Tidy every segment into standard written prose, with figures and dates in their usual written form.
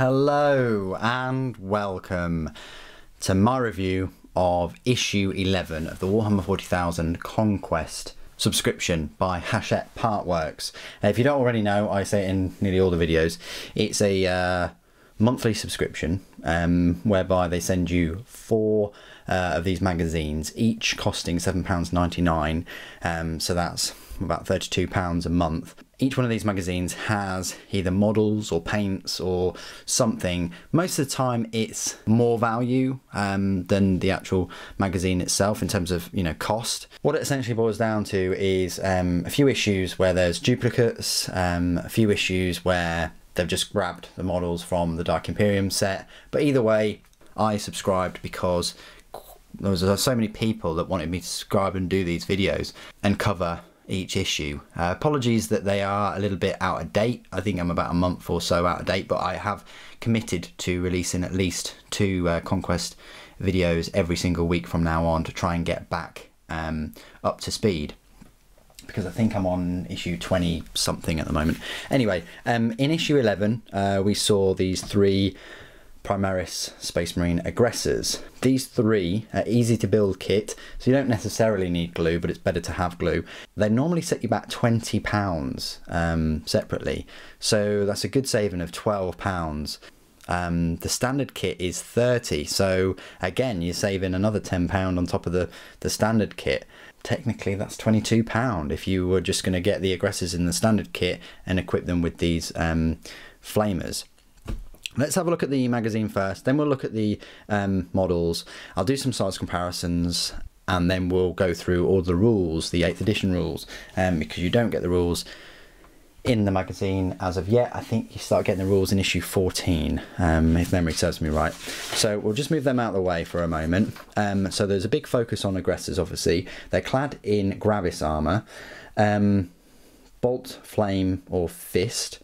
Hello and welcome to my review of issue 11 of the Warhammer 40,000 Conquest subscription by Hachette Partworks. If you don't already know, I say it in nearly all the videos, it's a monthly subscription whereby they send you 4 of these magazines, each costing £7.99, so that's about £32 a month. Each one of these magazines has either models or paints or something. Most of the time it's more value than the actual magazine itself in terms of, cost. What it essentially boils down to is a few issues where there's duplicates, a few issues where they've just grabbed the models from the Dark Imperium set. But either way, I subscribed because there was so many people that wanted me to subscribe and do these videos and cover each issue. Apologies that they are a little bit out of date. I think I'm about a month or so out of date, but I have committed to releasing at least 2 Conquest videos every single week from now on to try and get back up to speed, because I think I'm on issue 20 something at the moment. Anyway, in issue 11 we saw these 3 Primaris Space Marine aggressors. These 3 are easy to build kit, so you don't necessarily need glue, but it's better to have glue. They normally set you back £20 separately, so that's a good saving of £12. The standard kit is £30, so again you're saving another £10 on top of the standard kit. Technically that's £22 if you were just going to get the aggressors in the standard kit and equip them with these flamers. Let's have a look at the magazine first, then we'll look at the models. I'll do some size comparisons, and then we'll go through all the rules, the 8th edition rules, because you don't get the rules in the magazine as of yet. I think you start getting the rules in issue 14, if memory serves me right. So we'll just move them out of the way for a moment. So there's a big focus on aggressors, obviously. They're clad in Gravis armour, bolt, flame or fist.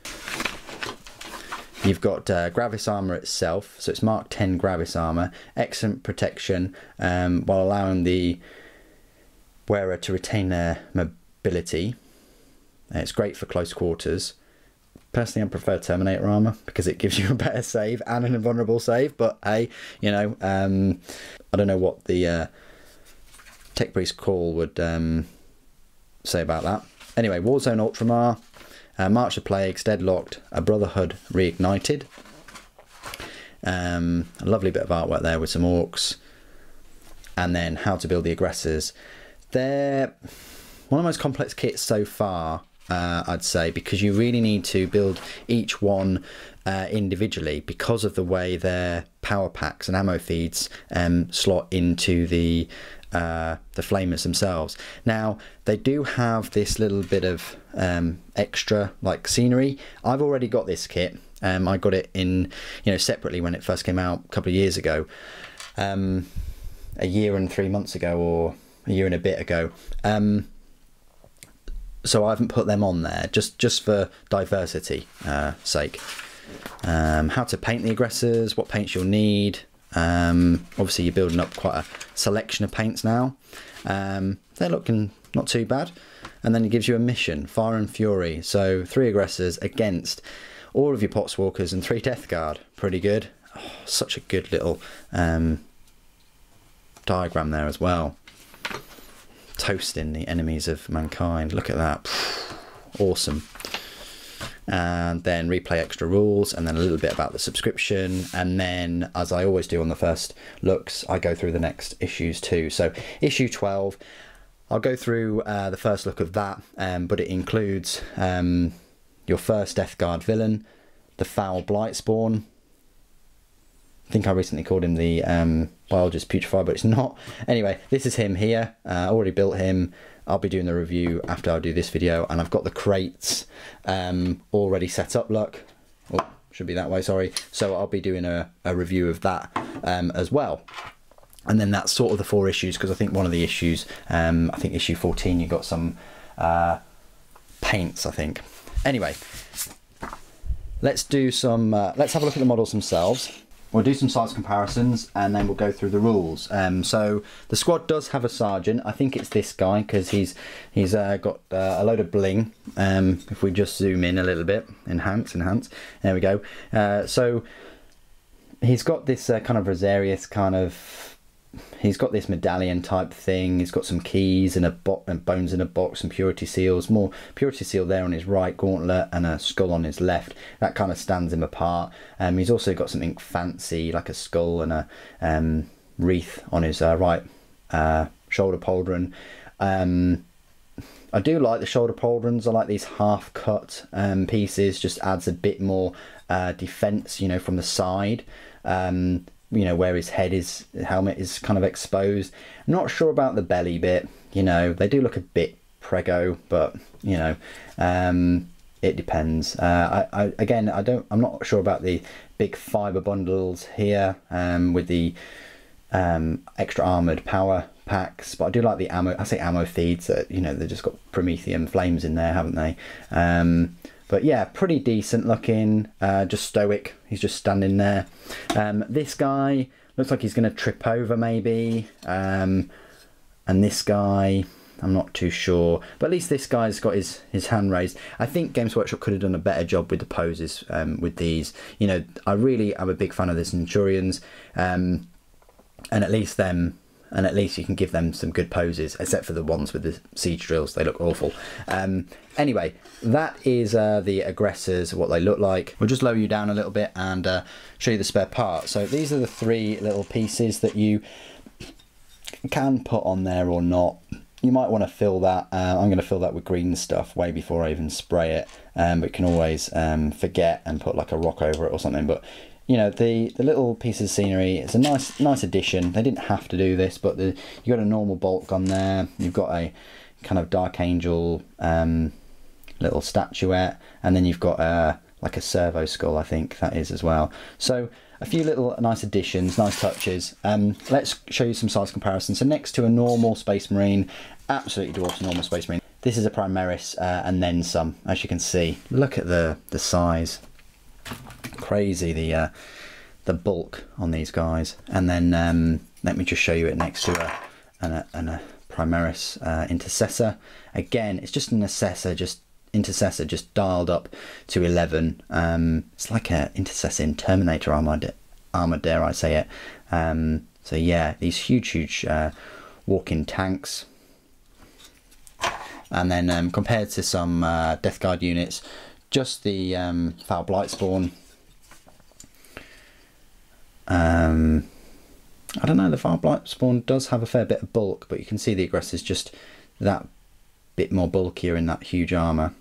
You've got Gravis armour itself, so it's Mark 10 Gravis armour, excellent protection while allowing the wearer to retain their mobility. It's great for close quarters. Personally, I prefer Terminator armour because it gives you a better save and an invulnerable save, but hey, I don't know what the Tech Priest Call would say about that. Anyway, Warzone Ultramar, March of Plagues, Deadlocked, A Brotherhood Reignited. A lovely bit of artwork there with some orcs. And then How to Build the Aggressors. They're one of the most complex kits so far, I'd say, because you really need to build each one individually because of the way their power packs and ammo feeds slot into the flamers themselves. Now they do have this little bit of extra like scenery. I've already got this kit. I got it in separately when it first came out a couple of years ago, a year and 3 months ago, or a year and a bit ago. So I haven't put them on there just for diversity sake. How to paint the aggressors, what paints you'll need. Obviously you're building up quite a selection of paints now. They're looking not too bad. And then it gives you a mission, Fire and Fury. So 3 aggressors against all of your Potswalkers and 3 Death Guard. Pretty good. Oh, such a good little diagram there as well. Toasting the enemies of mankind. Look at that. Awesome. And then replay extra rules, and then a little bit about the subscription, and then, as I always do on the first looks, I go through the next issues too. So issue 12, I'll go through the first look of that, but it includes your first Death Guard villain, the Foul Blightspawn. I think I recently called him the Biologist Putrefied, but it's not. Anyway, this is him here. I already built him. I'll be doing the review after I do this video, and I've got the crates already set up. Look, oh, should be that way, sorry. So I'll be doing a review of that as well. And then that's sort of the 4 issues, because I think one of the issues, I think issue 14, you got some paints, I think. Anyway, let's do some. Let's have a look at the models themselves. we'll do some size comparisons and then we'll go through the rules. So the squad does have a sergeant. I think it's this guy because he's got a load of bling. If we just zoom in a little bit, enhance, there we go. So he's got this kind of Rosarius kind of, he's got this medallion type thing. He's got some keys and bones in a box, some purity seals, more purity seal there on his right gauntlet and a skull on his left. That kind of stands him apart. He's also got something fancy like a skull and a wreath on his right shoulder pauldron. I do like the shoulder pauldrons. I like these half cut pieces, just adds a bit more defense, you know, from the side. You know, where his helmet is kind of exposed. I'm not sure about the belly bit, you know, they do look a bit prego, but you know, it depends. Again, I'm not sure about the big fiber bundles here with the extra armored power packs, but I do like the ammo. I say ammo feeds that, you know, they've just got Promethean flames in there, haven't they? But yeah, pretty decent looking, just stoic. He's just standing there. This guy looks like he's going to trip over maybe. And this guy, I'm not too sure. But at least this guy's got his hand raised. I think Games Workshop could have done a better job with the poses with these. You know, I really am a big fan of the Centurions. And at least you can give them some good poses, except for the ones with the siege drills. They look awful. Anyway, that is the aggressors, what they look like. We'll just lower you down a little bit and show you the spare parts. So these are the 3 little pieces that you can put on there or not. You might want to fill that. I'm going to fill that with green stuff way before I even spray it. But you can always forget and put like a rock over it or something. But you know, the little piece of scenery, it's a nice addition. They didn't have to do this, but you got a normal bolt gun there. You've got a kind of Dark Angel little statuette, and then you've got like a servo skull, I think that is as well. So a few little nice additions, nice touches. Let's show you some size comparisons. So next to a normal Space Marine, absolutely dwarfs a normal Space Marine. This is a Primaris and then some, as you can see. Look at the size. Crazy the bulk on these guys. And then let me just show you it next to a Primaris Intercessor. Again, it's just an Intercessor just dialed up to 11. It's like an Intercessor in Terminator armor, dare I say it. So yeah, these huge walking tanks. And then compared to some Death Guard units, just the Foul Blightspawn. I don't know, the Foul Blightspawn does have a fair bit of bulk, but you can see the aggressor's just that bit more bulkier in that huge armour.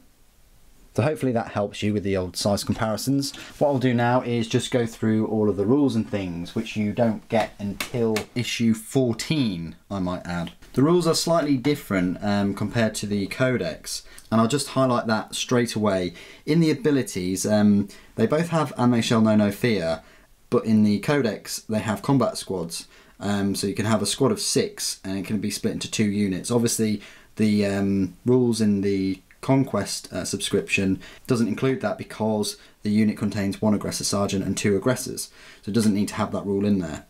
So hopefully that helps you with the old size comparisons. What I'll do now is just go through all of the rules and things, which you don't get until issue 14, I might add. The rules are slightly different compared to the Codex, and I'll just highlight that straight away. In the abilities, they both have and they shall know no fear, but in the Codex they have combat squads. So you can have a squad of 6 and it can be split into 2 units. Obviously the rules in the Conquest subscription doesn't include that because the unit contains 1 aggressor sergeant and 2 aggressors, so it doesn't need to have that rule in there.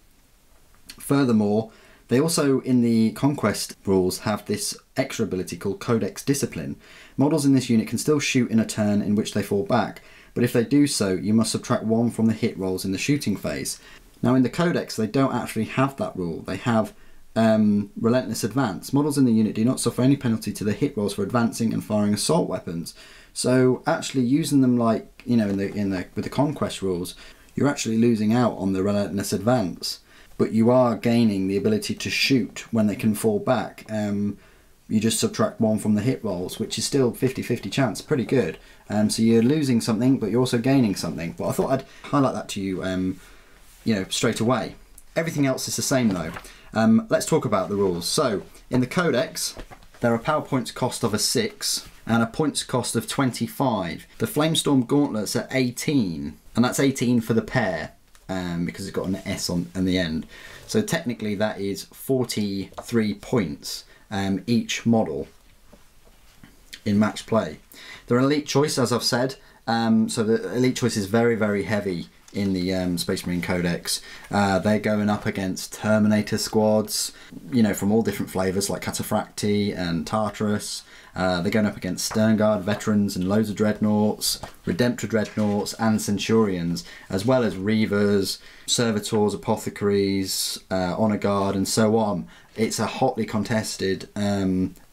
Furthermore, they also in the Conquest rules have this extra ability called Codex Discipline. Models in this unit can still shoot in a turn in which they fall back, but if they do so, you must subtract 1 from the hit rolls in the shooting phase. Now in the Codex they don't actually have that rule. They have Relentless Advance. Models in the unit do not suffer any penalty to the hit rolls for advancing and firing assault weapons. So actually using them, like, you know, with the Conquest rules, you're actually losing out on the Relentless Advance, but you are gaining the ability to shoot when they can fall back. You just subtract 1 from the hit rolls, which is still 50-50 chance, pretty good. So you're losing something, but you're also gaining something. But I thought I'd highlight that to you, you know, straight away. Everything else is the same though. Let's talk about the rules. So in the Codex, there are power points cost of a 6 and a points cost of 25. The Flamestorm Gauntlets are 18, and that's 18 for the pair because it's got an S on the end. So technically that is 43 points each model in match play. They're an elite choice, as I've said. So the elite choice is very, very heavy in the Space Marine Codex. They're going up against Terminator squads, you know, from all different flavours like Cataphracti and Tartarus. They're going up against Sternguard veterans and loads of Dreadnoughts, Redemptor Dreadnoughts and Centurions, as well as Reavers, Servitors, Apothecaries, Honour Guard and so on. It's a hotly contested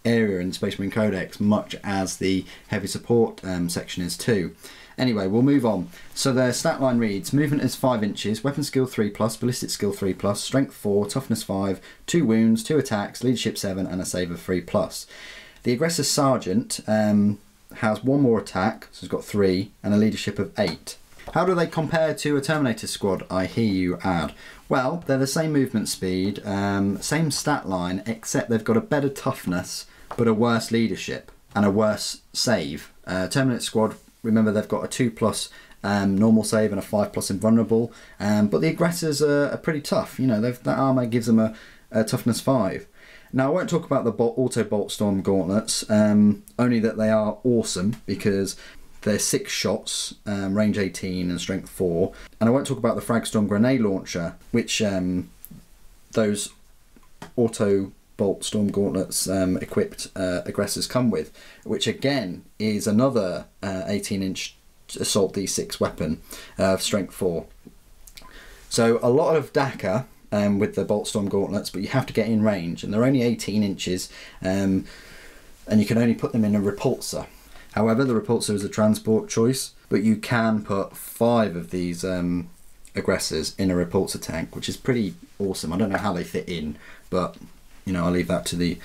area in the Space Marine Codex, much as the heavy support section is too. Anyway, we'll move on. So their stat line reads: movement is 5 inches, weapon skill 3+, ballistic skill 3+, strength 4, toughness 5, 2 wounds, 2 attacks, leadership 7 and a save of 3+. The aggressor sergeant has 1 more attack, so he's got 3, and a leadership of 8. How do they compare to a Terminator squad, I hear you add? Well, they're the same movement speed, same stat line, except they've got a better toughness, but a worse leadership and a worse save. Terminator squad, remember, they've got a 2+ normal save and a 5+ invulnerable, but the aggressors are pretty tough. You know, that armour gives them a toughness 5. Now, I won't talk about the auto bolt storm gauntlets, only that they are awesome because they're 6 shots, range 18 and strength 4. And I won't talk about the Fragstorm grenade launcher, which those auto bolt storm gauntlets equipped aggressors come with, which again is another 18-inch assault D6 weapon of strength 4. So a lot of DACA with the bolt storm gauntlets, but you have to get in range, and they're only 18 inches, and you can only put them in a repulsor. However, the repulsor is a transport choice, but you can put 5 of these aggressors in a repulsor tank, which is pretty awesome. I don't know how they fit in, but you know, I'll leave that to the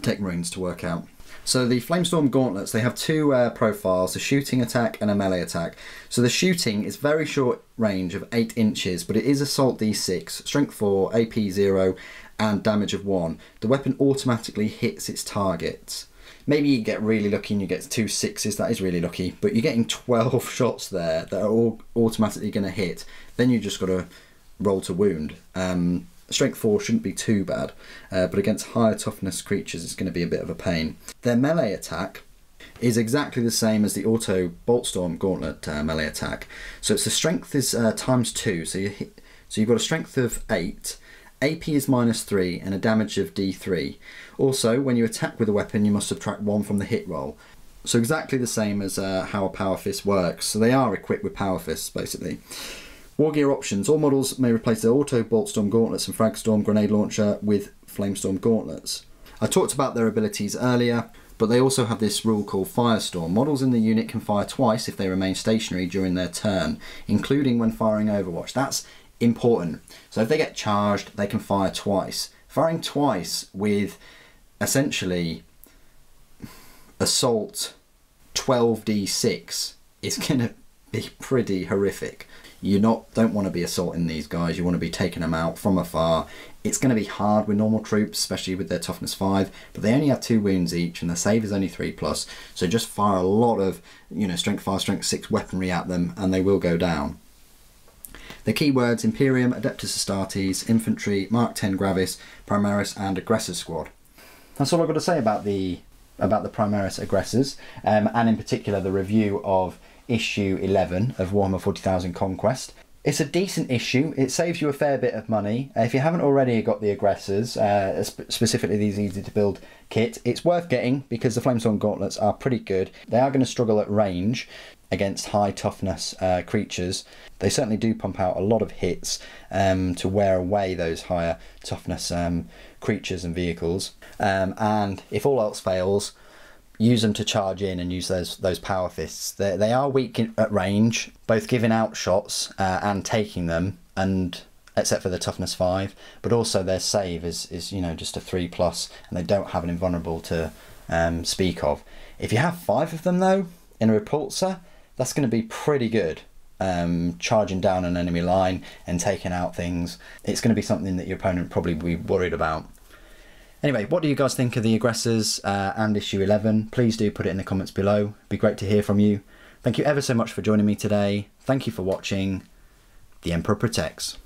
Tech Marines to work out. So the Flamestorm gauntlets, they have 2 profiles, a shooting attack and a melee attack. So the shooting is very short range of 8 inches, but it is assault D6, strength 4, AP 0 and damage of 1. The weapon automatically hits its targets. Maybe you get really lucky and you get 2 6s, that is really lucky, but you're getting 12 shots there that are all automatically going to hit. Then you just got to roll to wound. Strength 4 shouldn't be too bad, but against higher toughness creatures it's going to be a bit of a pain. Their melee attack is exactly the same as the auto Boltstorm gauntlet melee attack. So it's the strength is ×2, so you've got a strength of 8, AP is -3 and a damage of D3. Also, when you attack with a weapon you must subtract 1 from the hit roll. So exactly the same as how a Power Fist works. So they are equipped with Power Fists basically. War gear options. All models may replace their auto Boltstorm gauntlets and Fragstorm grenade launcher with Flamestorm gauntlets. I talked about their abilities earlier, but they also have this rule called Firestorm. Models in the unit can fire twice if they remain stationary during their turn, including when firing Overwatch. That's important. So if they get charged, they can fire twice. Firing twice with essentially assault 12d6 is going to be pretty horrific. You don't want to be assaulting these guys, you want to be taking them out from afar. It's going to be hard with normal troops, especially with their toughness 5, but they only have 2 wounds each and the save is only 3+, so just fire a lot of, you know, strength 5, strength 6 weaponry at them and they will go down. The keywords: Imperium, Adeptus Astartes, Infantry, Mark 10 Gravis, Primaris and Aggressor Squad. That's all I've got to say about the Primaris aggressors, and in particular the review of issue 11 of Warhammer 40,000 Conquest. It's a decent issue, it saves you a fair bit of money. If you haven't already got the aggressors, specifically these easy to build kit, it's worth getting because the Flamestorm gauntlets are pretty good. They are going to struggle at range against high toughness creatures. They certainly do pump out a lot of hits to wear away those higher toughness creatures and vehicles. And if all else fails, use them to charge in and use those power fists. They are weak at range, both giving out shots and taking them, and except for the toughness 5, but also their save is you know, just a 3+, and they don't have an invulnerable to speak of. If you have 5 of them though in a repulsor, that's going to be pretty good. Charging down an enemy line and taking out things, it's going to be something that your opponent probably will be worried about. Anyway, what do you guys think of the aggressors and issue 11? Please do put it in the comments below. It'd be great to hear from you. Thank you ever so much for joining me today. Thank you for watching. The Emperor protects.